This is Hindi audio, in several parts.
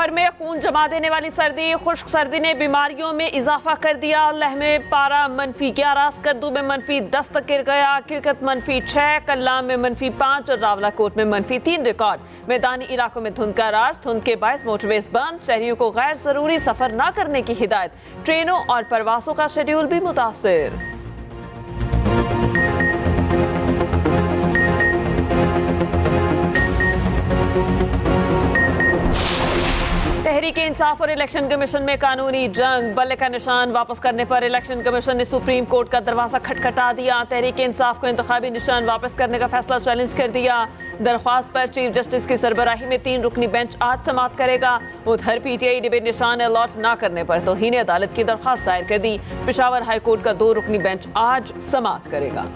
भर में खून जमा देने वाली सर्दी, खुश्क सर्दी ने बीमारियों में इजाफा कर दिया। लेह में पारा -11, स्कर्दू में -10 तक गिर गया। किलकत -6, कल्लाम में -5 और रावलाकोट में -3 रिकॉर्ड। मैदानी इलाकों में धुंध का राज, धुंध के बायस मोटरवेज बंद, शहरियों को गैर जरूरी सफर न करने की हिदायत। ट्रेनों और परवासों का शेड्यूल भी मुतासिर। तहरीक इंसाफ और इलेक्शन कमीशन में कानूनी जंग, बल्ले का निशान वापस करने पर इलेक्शन कमीशन ने सुप्रीम कोर्ट का दरवाजा खटखटा दिया। तहरीक इंसाफ को इंतखाबी निशान वापस करने का फैसला चैलेंज कर दिया। दरख्वास्त पर चीफ जस्टिस की सरबराही में 3 रुकनी बेंच आज समाअत करेगा। उधर पीटीआई ने भी निशान अलॉट न करने पर तौहीन अदालत की दरख्वास्त दायर कर दी। पेशावर हाई कोर्ट का 2 रुकनी बेंच आज समाअत करेगा।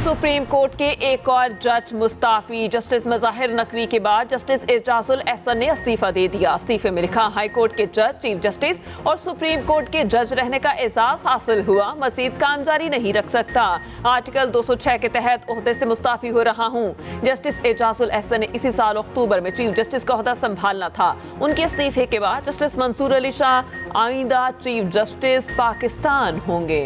सुप्रीम कोर्ट के एक और जज मुस्ताफी। जस्टिस मज़ाहिर नकवी के बाद जस्टिस एजाजुल एहसन ने इस्तीफा दे दिया। इस्तीफे में लिखा, हाई कोर्ट के जज, चीफ जस्टिस और सुप्रीम कोर्ट के जज रहने का एजाज हासिल हुआ, मजीद काम जारी नहीं रख सकता। आर्टिकल 206 के तहत ओहदे से मुस्ताफी हो रहा हूँ। जस्टिस एजाजुल एहसन ने इसी साल अक्टूबर में चीफ जस्टिस का ओहदा संभालना था। उनके इस्तीफे के बाद जस्टिस मंसूर अली शाह आइंदा चीफ जस्टिस पाकिस्तान होंगे।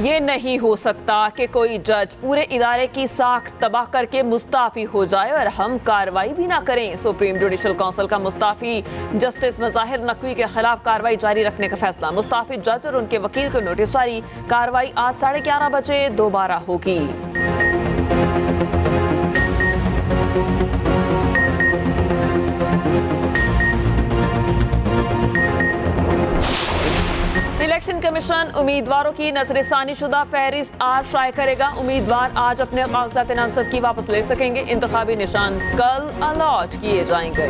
ये नहीं हो सकता कि कोई जज पूरे इदारे की साख तबाह करके मुस्ताफी हो जाए और हम कार्रवाई भी ना करें। सुप्रीम जुडिशल काउंसिल का मुस्ताफी जस्टिस मज़ाहिर नकवी के खिलाफ कार्रवाई जारी रखने का फैसला। मुस्ताफी जज और उनके वकील को नोटिस जारी। कार्रवाई आज 11:30 बजे दोबारा होगी। इलेक्शन कमीशन उम्मीदवारों की नजरसानी शुदा फहरिस्त आज शाये करेगा। उम्मीदवार आज अपने कागजात नामजद की वापस ले सकेंगे। इंतखाबी निशान कल अलॉट किए जाएंगे।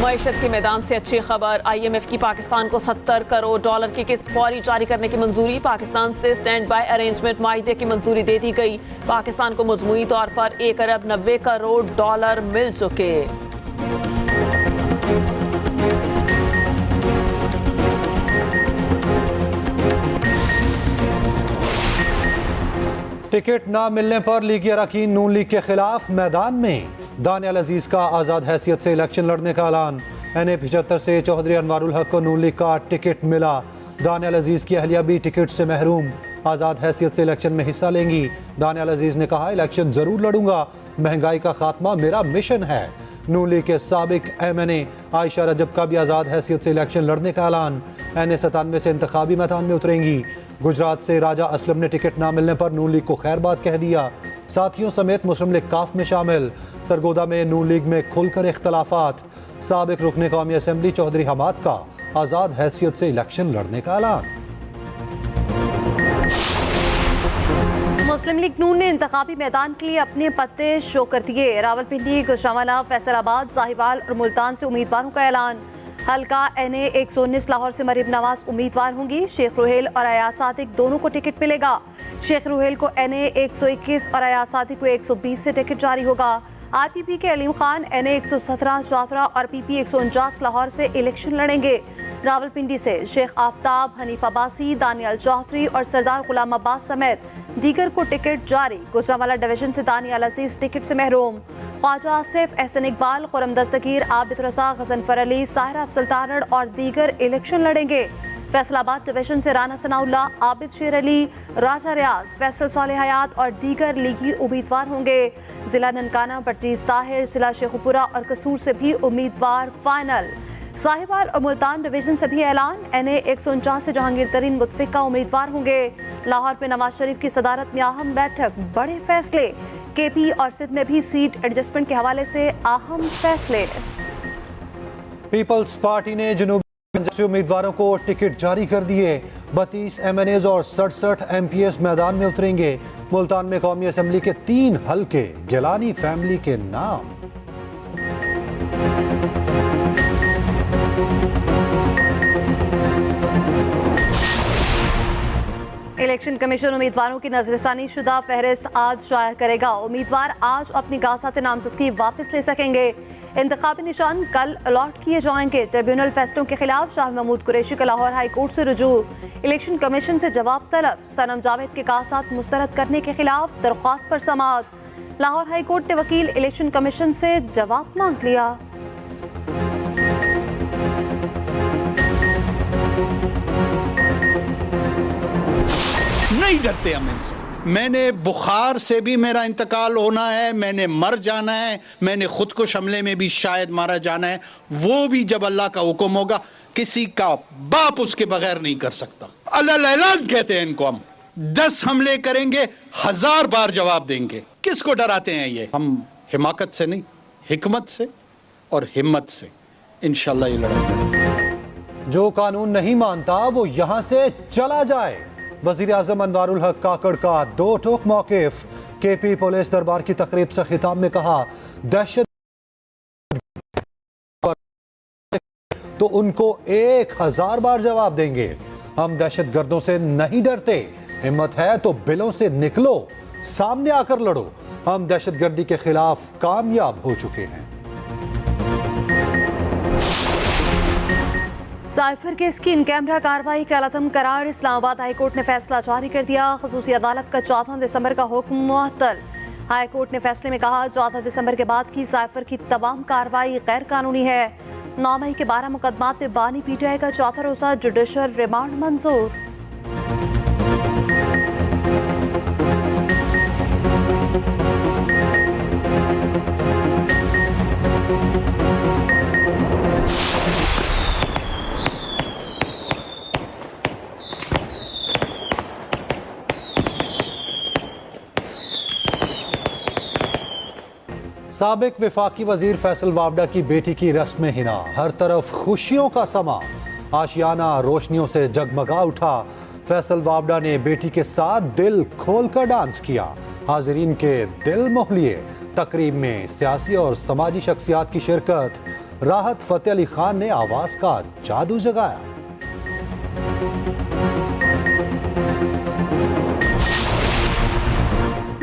मईशत के मैदान से अच्छी खबर, IMF की पाकिस्तान को $70 करोड़ की किस्त फौरी जारी करने की मंजूरी। पाकिस्तान से स्टैंड बाय अरेंजमेंट माहिदे की मंजूरी दे दी गई। पाकिस्तान को मजमूई तौर पर $1 अरब 90 करोड़ मिल चुके। टिकट ना मिलने पर लीगी अरकान नून लीग के खिलाफ मैदान में। दानियाल अजीज का आज़ाद हैसियत से इलेक्शन लड़ने का ऐलान। NA-75 से चौधरी अनवारुल हक को नून लीग का टिकट मिला। दानियाल अजीज की अहलिया भी टिकट से महरूम। आज़ाद हैसियत से इलेक्शन में हिस्सा लेंगी। दानियाल अजीज ने कहा, इलेक्शन जरूर लड़ूंगा, महंगाई का खात्मा मेरा मिशन है। नून लीग के साबिक MNA आयशा रजब का भी आज़ाद हैसियत से इलेक्शन लड़ने का ऐलान। NA-97 से इंतखाबी मैदान में उतरेंगी। गुजरात से राजा असलम ने टिकट ना मिलने पर नून लीग को खैरबाद कह दिया। साथियों समेत मुस्लिम लीग काफ में शामिल। सरगोदा में नून लीग में खुलकर इख्तलाफात। साबिक रुकने कौमी असम्बली चौधरी हमाद का आज़ाद हैसियत से इलेक्शन लड़ने का ऐलान। मुस्लिम लीग नून ने इंतखाबी मैदान के लिए अपने पत्ते शो कर दिए। रावलपिंडी, गुजरांवाला, फैसलाबाद, साहिवाल और मुल्तान से उम्मीदवारों का ऐलान। हल्का NA-119 लाहौर से मरीम नवाज उम्मीदवार होंगी। शेख रुहेल और अयाज सादिक दोनों को टिकट मिलेगा। शेख रुहेल को NA-121 और अयाज सादिक को 120 से टिकट जारी होगा। RPP के अलीम खान NA-117 जाफरा और PP 149 लाहौर से इलेक्शन लड़ेंगे। रावलपिंडी से शेख आफ्ताब, हनीफ अब्बासी, दानियाल चौधरी और सरदार गुलाम अब्बास समेत दीगर को टिकट जारी। गुजरांवाला डिवीजन से दानियाल अजीज टिकट से महरूम। ख्वाजा आसिफ, एहसन इकबाल, खुरम दस्तगीर, आबिद रजा, गजनफर अली, साहिरा अफजल तारड़ और दीगर इलेक्शन लड़ेंगे। फैसलाबाद डिवीजन से राना सनाउल्ला, आबिद शेर अली, राजा रियाज, फैसल सोलह हयात और दीगर लीगी उम्मीदवार होंगे। जिला ननकाना, बर्चीज ताहिर, जिला शेखुपुरा और कसूर से भी उम्मीदवार फाइनल। साहिवाल और मुल्तान डिवीजन से भी ऐलान। NA-149 से जहांगीर तरीन मुतफिका उम्मीदवार होंगे। लाहौर में नवाज शरीफ की सदारत में अहम बैठक, बड़े फैसले। KP और सिंध में भी सीट एडजस्टमेंट के हवाले से अहम फैसले। पीपल्स पार्टी ने जनूबी से उम्मीदवारों को टिकट जारी कर दिए। 32 MNAs और 67 MPs मैदान में उतरेंगे। मुल्तान में कौमी असम्बली के 3 हल्के गिलानी फैमिली के नाम। इलेक्शन कमीशन उम्मीदवारों की नजरसानी शुदा फहरिस्त आज शाया करेगा। उम्मीदवार आज अपनी कासात नामजदगी वापस ले सकेंगे। इंतखाबी निशान कल अलॉट किए जाएंगे। ट्रिब्यूनल फैसलों के खिलाफ शाह महमूद कुरैशी का लाहौर हाई कोर्ट से रुजू। इलेक्शन कमीशन से जवाब तलब। सनम जावेद के कासात मुस्तरद करने के खिलाफ दरख्वास्त पर समाअत। लाहौर हाई कोर्ट ने वकील इलेक्शन कमीशन से जवाब मांग लिया। नहीं डरते हम इनसे। मैंने बुखार से भी मेरा इंतकाल होना है, मैंने मर जाना है, मैंने खुद को शमले में भी शायद मारा जाना है, वो भी जब अल्लाह का हुक्म होगा। किसी का बाप उसके बगैर नहीं कर सकता। अल्लाह ऐलान कहते हैं इनको। हम 10 हमले करेंगे, 1000 बार जवाब देंगे। किसको डराते हैं ये? हम हिमाकत से नहीं, हिकमत से और हिम्मत से इंशाल्लाह ये लड़ाई लड़ेंगे। जो कानून नहीं मानता वो यहां से चला जाए। वजीर आजम अनवारुल हक काकड़ का दो टोक मौकिफ। केपी पुलिस दरबार की तकरीब से खिताब में कहा, दहशत तो उनको 1000 बार जवाब देंगे। हम दहशत गर्दों से नहीं डरते। हिम्मत है तो बिलों से निकलो, सामने आकर लड़ो। हम दहशत गर्दी के खिलाफ कामयाब हो चुके हैं। साइफर केस की इन कैमरा कार्रवाई का अलतम करार। इस्लामाबाद हाई कोर्ट ने फैसला जारी कर दिया। खसूसी अदालत का 14 दिसंबर का हुक्म मुअत्तल। हाई कोर्ट ने फैसले में कहा, 14 दिसंबर के बाद की साइफर की तमाम कार्रवाई गैर कानूनी है। 9 मई के 12 मुकदमात में बानी पीटीआई का चौथा रोजा जुडिशल रिमांड मंजूर। साबिक विफाकी वजीर फैसल वावडा की बेटी की रस्म हिना। हर तरफ खुशियों का समा। आशियाना रोशनियों से जगमगा उठा। फैसल वावडा ने बेटी के साथ दिल खोलकर डांस किया। हाजिरीन के दिल मोह लिए। तकरीब में सियासी और समाजी शख्सियात की शिरकत। राहत फतेह अली खान ने आवाज का जादू जगाया।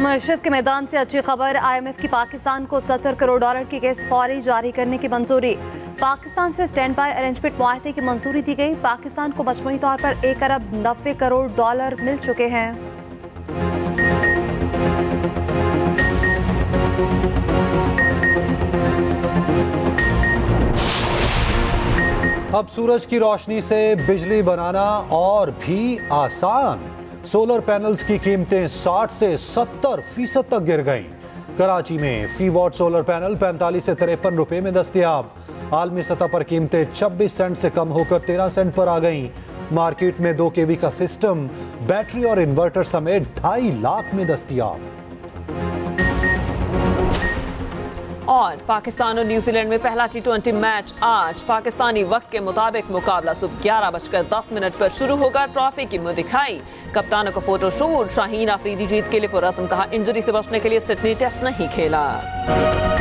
मशहद के मैदान से अच्छी खबर। IMF की पाकिस्तान को $70 करोड़ की केस फौरी जारी करने की मंजूरी। पाकिस्तान से स्टैंड बाय अरेंजमेंट मुआहदे की मंजूरी दी गई। पाकिस्तान को मजमूई तौर पर $1 अरब 90 करोड़ मिल चुके हैं। अब सूरज की रोशनी से बिजली बनाना और भी आसान। सोलर पैनल्स की कीमतें 60 से 70% तक गिर गईं। कराची में फी वॉट सोलर पैनल 45 से 53 रुपए में दस्तयाब। आलमी सतह पर कीमतें 26 सेंट से कम होकर 13 सेंट पर आ गईं। मार्केट में 2 kV का सिस्टम, बैटरी और इन्वर्टर समेत 2.5 लाख में दस्तयाब। और पाकिस्तान और न्यूजीलैंड में पहला T20 मैच आज पाकिस्तानी वक्त के मुताबिक मुकाबला सुबह 11:10 पर शुरू होगा। ट्रॉफी की मुंह दिखाई, कप्तानों का फोटो शूट। शाहीन आफरीदी जीत के लिए पुरअज़्म, कहा इंजरी से बचने के लिए सिडनी टेस्ट नहीं खेला।